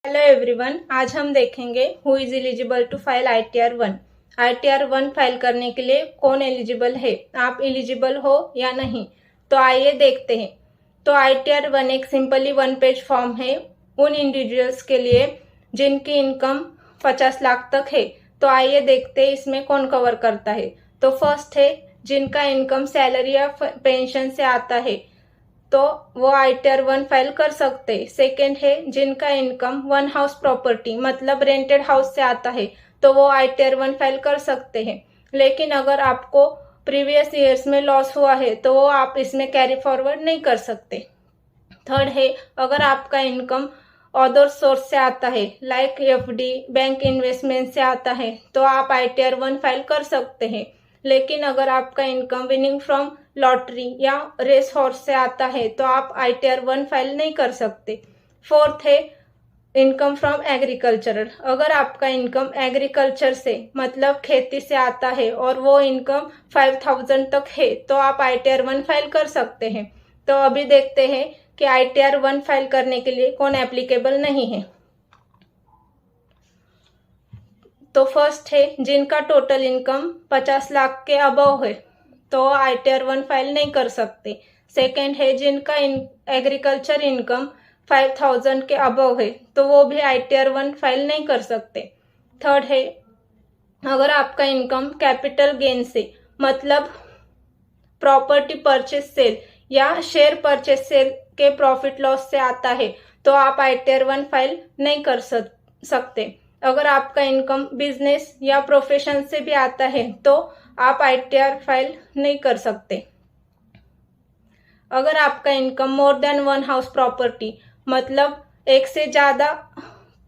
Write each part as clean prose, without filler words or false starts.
Hello everyone, आज हम देखेंगे who is eligible to file ITR 1। ITR 1 file करने के लिए कौन एलिजिबल है, आप एलिजिबल हो या नहीं। तो आइए देखते हैं। तो ITR 1 एक सिंपली 1 पेज फॉर्म है उन इंडिविजुअल्स के लिए जिनकी इनकम 50 लाख तक है। तो आइए देखते हैं इसमें कौन कवर करता है। तो फर्स्ट है जिनका इनकम सैलरी या पेंशन से आता है, तो वो ITR 1 फाइल कर सकते हैं। सेकेंड है जिनका इनकम वन हाउस प्रॉपर्टी मतलब रेंटेड हाउस से आता है, तो वो ITR 1 फाइल कर सकते हैं। लेकिन अगर आपको प्रीवियस ईयर्स में लॉस हुआ है तो वो आप इसमें कैरी फॉरवर्ड नहीं कर सकते। थर्ड है अगर आपका इनकम अदर सोर्स से आता है लाइक FD बैंक इन्वेस्टमेंट से आता है, तो आप ITR 1 फाइल कर सकते हैं। लेकिन अगर आपका इनकम विनिंग फ्रॉम लॉटरी या रेस हॉर्स से आता है तो आप ITR 1 फाइल नहीं कर सकते। फोर्थ है इनकम फ्रॉम एग्रीकल्चरल। अगर आपका इनकम एग्रीकल्चर से मतलब खेती से आता है और वो इनकम 5000 तक है तो आप ITR 1 फाइल कर सकते हैं। तो अभी देखते हैं कि ITR 1 फाइल करने के लिए कौन एप्लीकेबल नहीं है। तो फर्स्ट है जिनका टोटल इनकम 50 लाख के अबव है, तो ITR 1 फाइल नहीं कर सकते। सेकेंड है जिनका एग्रीकल्चर इनकम 5000 के अबव है, तो वो भी ITR 1 फाइल नहीं कर सकते। थर्ड है अगर आपका इनकम कैपिटल गेन से मतलब प्रॉपर्टी परचेस सेल या शेयर परचेस सेल के प्रॉफिट लॉस से आता है तो आप ITR 1 फाइल नहीं कर सकते। अगर आपका इनकम बिजनेस या प्रोफेशन से भी आता है तो आप ITR फाइल नहीं कर सकते। अगर आपका income more than one house property मतलब एक से ज्यादा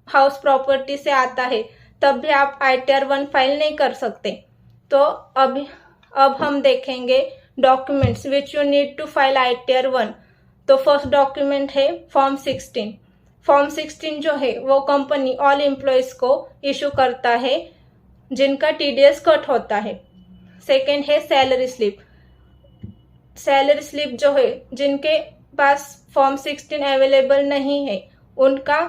हाउस प्रॉपर्टी से आता है तब भी आप ITR 1 फाइल नहीं कर सकते। तो अब हम देखेंगे documents which you need to file ITR 1। तो फर्स्ट डॉक्यूमेंट है फॉर्म 16। फॉर्म 16 जो है वो कंपनी ऑल एम्प्लॉयज को इशू करता है जिनका TDS कट होता है। सेकेंड है सैलरी स्लिप। सैलरी स्लिप जो है जिनके पास फॉर्म 16 अवेलेबल नहीं है उनका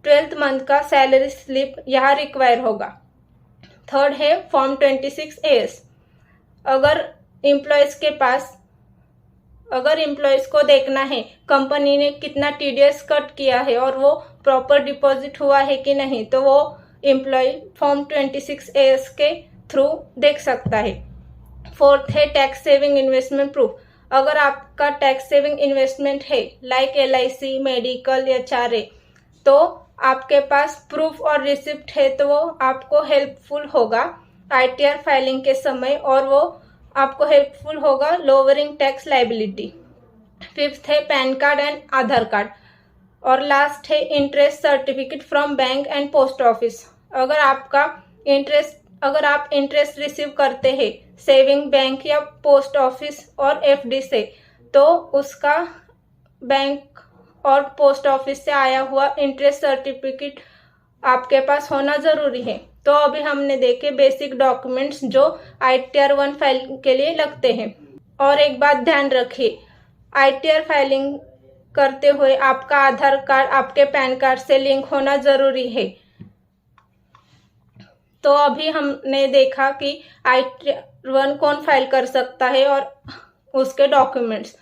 12th मंथ का सैलरी स्लिप यहाँ रिक्वायर होगा। थर्ड है फॉर्म 26AS। अगर एम्प्लॉयज को देखना है कंपनी ने कितना TDS कट किया है और वो प्रॉपर डिपॉजिट हुआ है कि नहीं, तो वो एम्प्लॉय फॉर्म 26AS के थ्रू देख सकता है। फोर्थ है टैक्स सेविंग इन्वेस्टमेंट प्रूफ। अगर आपका टैक्स सेविंग इन्वेस्टमेंट है लाइक LIC मेडिकल या HRA, तो आपके पास प्रूफ और रिसिप्ट है तो वो आपको हेल्पफुल होगा ITR फाइलिंग के समय और वो आपको हेल्पफुल होगा लोअरिंग टैक्स लाइबिलिटी। फिफ्थ है pan card and Aadhaar card. और लास्ट है interest certificate from bank and post office. अगर आप इंटरेस्ट रिसीव करते हैं सेविंग बैंक या पोस्ट ऑफिस और FD से, तो उसका बैंक और पोस्ट ऑफिस से आया हुआ इंटरेस्ट सर्टिफिकेट आपके पास होना जरूरी है। तो अभी हमने देखे बेसिक डॉक्यूमेंट्स जो ITR 1 फाइल के लिए लगते हैं। और एक बात ध्यान रखिए, ITR फाइलिंग करते हुए आपका आधार कार्ड आपके पैन कार्ड से लिंक होना जरूरी है। तो अभी हमने देखा कि ITR 1 कौन फाइल कर सकता है और उसके डॉक्यूमेंट्स।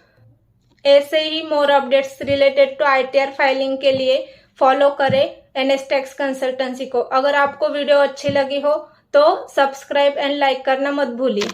ऐसे ही more updates related to ITR filing के लिए फॉलो करें NS टैक्स कंसल्टेंसी को। अगर आपको वीडियो अच्छी लगी हो तो सब्सक्राइब एंड लाइक करना मत भूलिए।